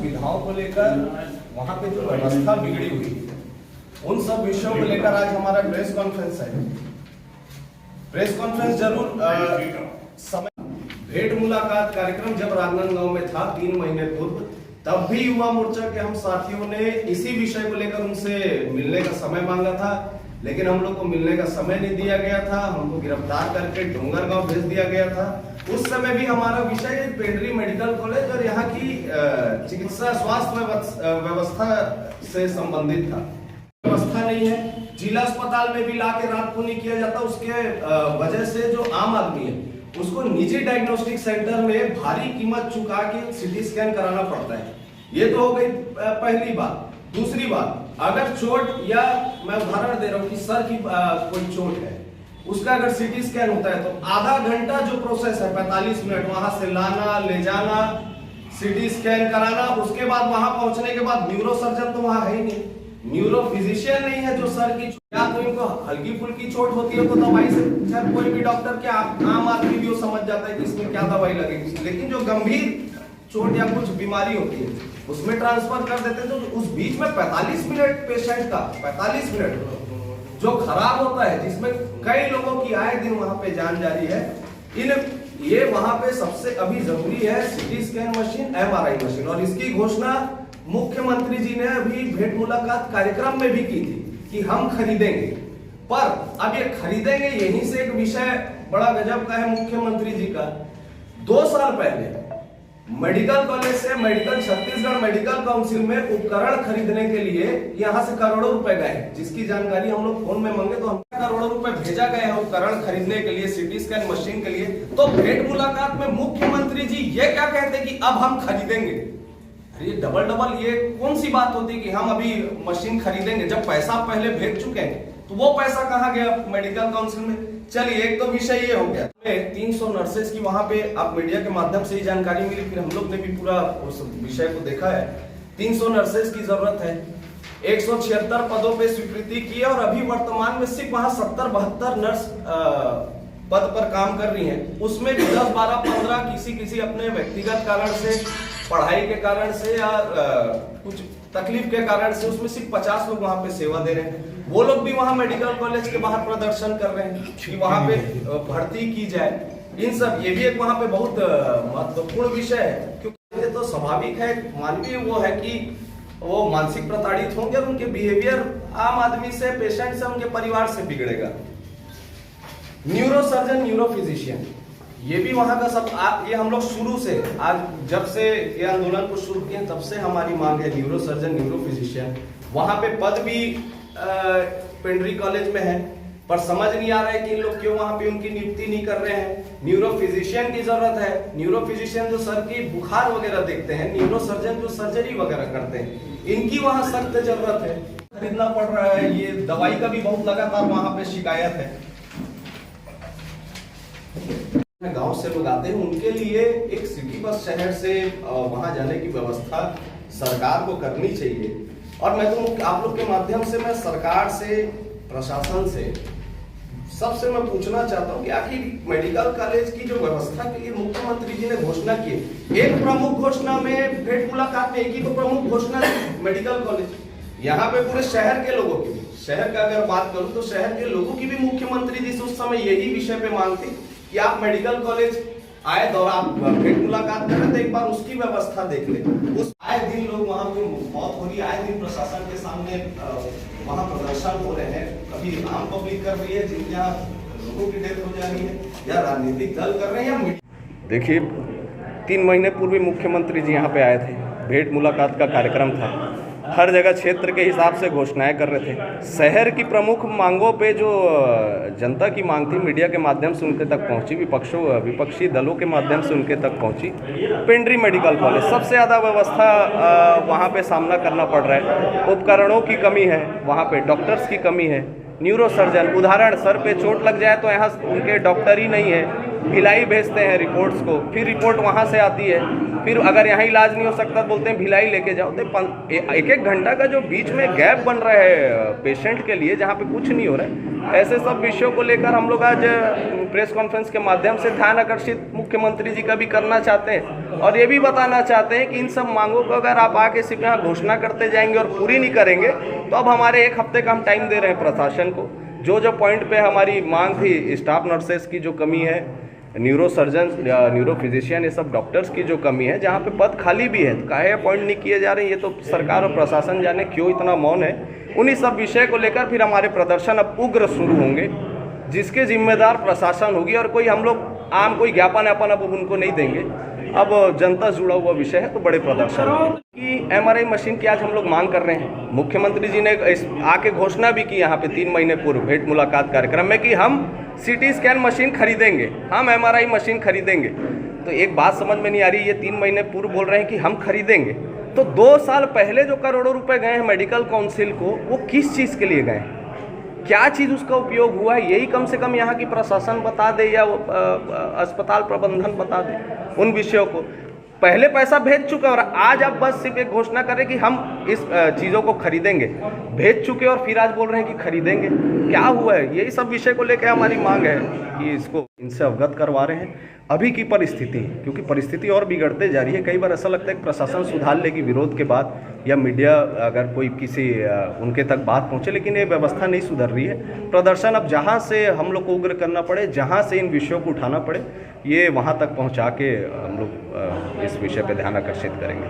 सुविधाओं को लेकर वहाँ पे जो व्यवस्था बिगड़ी हुई उन सब विषयों को लेकर आज हमारा प्रेस कॉन्फ्रेंस है। प्रेस कॉन्फ्रेंस जरूर समय भेंट मुलाकात कार्यक्रम जब राजनांदगांव में था 3 महीने पूर्व, तब भी युवा मोर्चा के हम साथियों ने इसी विषय को लेकर उनसे मिलने का समय मांगा था, लेकिन हम लोग को मिलने का समय नहीं दिया गया था। हमको गिरफ्तार करके डोंगरगांव भेज दिया गया था। उस समय भी हमारा विषय पेंड्री मेडिकल कॉलेज और यहाँ की चिकित्सा स्वास्थ्य व्यवस्था से संबंधित था। व्यवस्था नहीं है, जिला अस्पताल में भी लाके रात को नहीं किया जाता। उसके वजह से जो आम आदमी है उसको निजी डायग्नोस्टिक सेंटर में भारी कीमत चुका के सीटी स्कैन कराना पड़ता है। ये तो हो गई पहली बात। दूसरी बात, अगर चोट, या मैं उदाहरण दे रहा हूँ कि सर की कोई चोट है, उसका अगर सीटी स्कैन होता है तो आधा घंटा जो प्रोसेस है 45 मिनट वहां से लाना ले जाना, सीटी स्कैन कराना, उसके बाद वहां पहुंचने के बाद न्यूरो सर्जन तो वहां है ही नहीं, न्यूरो फिजिशियन नहीं है जो सर की या तो इनको हल्की फुल्की चोट होती है तो दवाई से सर कोई भी डॉक्टर के आम आदमी भी वो समझ जाता है कि इसमें क्या दवाई लगेगी, लेकिन जो गंभीर चोट या कुछ बीमारी होती है उसमें ट्रांसफर कर देते हैं। तो उस बीच में 45 मिनट पेशेंट का 45 मिनट जो खराब होता है, जिसमें कई लोगों की आए दिन वहां पे जान जा रही है। ये वहां पे सबसे अभी जरूरी है CT scan machine, MRI machine, और इसकी घोषणा मुख्यमंत्री जी ने अभी भेंट मुलाकात कार्यक्रम में भी की थी कि हम खरीदेंगे। पर अब ये खरीदेंगे, यहीं से एक विषय बड़ा गजब का है मुख्यमंत्री जी का। 2 साल पहले मेडिकल कॉलेज से छत्तीसगढ़ मेडिकल काउंसिल में उपकरण खरीदने के लिए यहां से करोड़ों रुपए गए, जिसकी जानकारी हम लोग फोन में मांगे तो हम करोड़ों रुपए भेजा गया है उपकरण खरीदने के लिए, सीटी स्कैन मशीन के लिए। तो भेंट मुलाकात में मुख्यमंत्री जी ये क्या कहते कि अब हम खरीदेंगे। अरे डबल ये कौन सी बात होती कि हम अभी मशीन खरीदेंगे, जब पैसा पहले भेज चुके हैं तो वो पैसा कहाँ गया मेडिकल काउंसिल में। चलिए, एक तो विषय ये हो गया। 300 नर्सेस की वहां पे आप मीडिया के माध्यम से ही जानकारी मिली, फिर हम लोग ने भी पूरा उस विषय को देखा है। 300 नर्सेस की जरूरत है, 176 पदों पे स्वीकृति की है और अभी वर्तमान में सिर्फ वहां 70-72 नर्स पद पर काम कर रही हैं। उसमें भी 10, 12, 15 किसी अपने व्यक्तिगत कारण से, पढ़ाई के कारण से या कुछ तकलीफ के कारण से उसमें सिर्फ 50 लोग वहां पे सेवा दे रहे हैं। वो लोग भी वहां मेडिकल कॉलेज के बाहर प्रदर्शन कर रहे हैं कि वहां पे भर्ती की जाए। इन सब ये भी एक वहां पे बहुत महत्वपूर्ण विषय है, क्योंकि ये तो स्वाभाविक है, मानवीय वो है कि वो मानसिक प्रताड़ित होंगे और उनके बिहेवियर आम आदमी से, पेशेंट से, उनके परिवार से बिगड़ेगा। न्यूरो सर्जन, न्यूरो फिजिशियन, ये भी वहां का सब ये हम लोग शुरू से, आज जब से ये आंदोलन को शुरू किए तब से हमारी मांग है न्यूरो सर्जन, न्यूरो फिजिशियन। वहां पे पद भी पेंड्री कॉलेज में है, पर समझ नहीं आ रहा है कि इन लोग क्यों वहां पे उनकी नियुक्ति नहीं कर रहे हैं। न्यूरो फिजिशियन की जरूरत है, न्यूरो फिजिशियन जो सर की बुखार वगैरह देखते हैं, न्यूरो सर्जन जो सर्जरी वगैरह करते हैं, इनकी वहां सख्त जरूरत है। खरीदना पड़ रहा है, ये दवाई का भी बहुत लगातार वहां पे शिकायत है। गांव से लोग आते हैं, उनके लिए एक सिटी बस शहर से वहां जाने की व्यवस्था सरकार को करनी चाहिए। और मैं तो आप लोग के माध्यम से मैं सरकार से, प्रशासन से, सबसे मैं पूछना चाहता हूं कि आखिर मेडिकल कॉलेज की जो व्यवस्था के लिए मुख्यमंत्री जी ने घोषणा की है, एक प्रमुख घोषणा में भेंट मुलाकात में एक ही तो प्रमुख घोषणा मेडिकल कॉलेज। यहाँ पे पूरे शहर के लोगों की, शहर का अगर बात करूं तो शहर के लोगों की भी मुख्यमंत्री जी से उस समय यही विषय पे मांग थी कि आप मेडिकल कॉलेज आए दौरा, आप भेंट मुलाकात करें तो एक बार उसकी व्यवस्था देख ले। उस आए दिन लोग वहां पे मौत हो रही है, आए दिन प्रशासन के सामने वहां प्रदर्शन हो रहे हैं, कभी आम पब्लिक कर रही है, जिन यहाँ लोगों की डेथ हो जा रही है, या राजनीतिक दल कर रहे हैं, या देखिए 3 महीने पूर्व मुख्यमंत्री जी यहाँ पे आए थे, भेंट मुलाकात का कार्यक्रम था, हर जगह क्षेत्र के हिसाब से घोषणाएं कर रहे थे। शहर की प्रमुख मांगों पे जो जनता की मांग थी मीडिया के माध्यम से उनके तक पहुंची, विपक्षी दलों के माध्यम से उनके तक पहुंची। पेंड्री मेडिकल कॉलेज सबसे ज़्यादा व्यवस्था वहां पे सामना करना पड़ रहा है, उपकरणों की कमी है, वहां पे डॉक्टर्स की कमी है। न्यूरो सर्जन, उदाहरण, सर पे चोट लग जाए तो यहाँ उनके डॉक्टर ही नहीं है, भिलाई भेजते हैं रिपोर्ट्स को, फिर रिपोर्ट वहाँ से आती है, फिर अगर यहाँ इलाज नहीं हो सकता बोलते हैं भिलाई लेके जाओ। तो 1-1 घंटा का जो बीच में गैप बन रहा है पेशेंट के लिए, जहाँ पे कुछ नहीं हो रहा है, ऐसे सब विषयों को लेकर हम लोग आज प्रेस कॉन्फ्रेंस के माध्यम से ध्यान आकर्षित मुख्यमंत्री जी का भी करना चाहते हैं। और ये भी बताना चाहते हैं कि इन सब मांगों को अगर आप आके सिर्फ यहाँ घोषणा करते जाएंगे और पूरी नहीं करेंगे तो अब हमारे 1 हफ्ते का हम टाइम दे रहे हैं प्रशासन को। जो जो पॉइंट पे हमारी मांग थी, स्टाफ नर्सेस की जो कमी है, न्यूरो सर्जन, न्यूरो फिजिशियन, ये सब डॉक्टर्स की जो कमी है, जहाँ पे पद खाली भी है तो काहे अपॉइंट नहीं किए जा रहे हैं, ये तो सरकार और प्रशासन जाने क्यों इतना मौन है। उन्हीं सब विषय को लेकर फिर हमारे प्रदर्शन अब उग्र शुरू होंगे, जिसके जिम्मेदार प्रशासन होगी। और कोई हम लोग आम कोई ज्ञापन अब उनको नहीं देंगे। अब जनता से जुड़ा हुआ विषय है तो बड़े प्रदर्शन की MRI मशीन की आज हम लोग मांग कर रहे हैं। मुख्यमंत्री जी ने आके घोषणा भी की यहाँ पे 3 महीने पूर्व भेंट मुलाकात कार्यक्रम में कि हम CT स्कैन मशीन खरीदेंगे, हम MRI मशीन खरीदेंगे। तो एक बात समझ में नहीं आ रही, ये 3 महीने पूर्व बोल रहे हैं कि हम खरीदेंगे, तो 2 साल पहले जो करोड़ों रुपए गए हैं मेडिकल काउंसिल को, वो किस चीज़ के लिए गए, क्या चीज़ उसका उपयोग हुआ है, यही कम से कम यहाँ की प्रशासन बता दे या अस्पताल प्रबंधन बता दे उन विषयों को। पहले पैसा भेज चुके और आज आप बस सिर्फ एक घोषणा करें कि हम इस चीज़ों को खरीदेंगे, भेज चुके और फिर आज बोल रहे हैं कि खरीदेंगे, क्या हुआ है। यही सब विषय को लेकर हमारी मांग है कि इसको इनसे अवगत करवा रहे हैं अभी की परिस्थिति, क्योंकि परिस्थिति और बिगड़ते जा रही है। कई बार ऐसा लगता है कि प्रशासन सुधार लेगी विरोध के बाद, या मीडिया अगर कोई किसी उनके तक बात पहुंचे, लेकिन ये व्यवस्था नहीं सुधर रही है। प्रदर्शन अब जहां से हम लोग को उग्र करना पड़े, जहां से इन विषयों को उठाना पड़े, ये वहां तक पहुंचा के हम लोग इस विषय पे ध्यान आकर्षित करेंगे।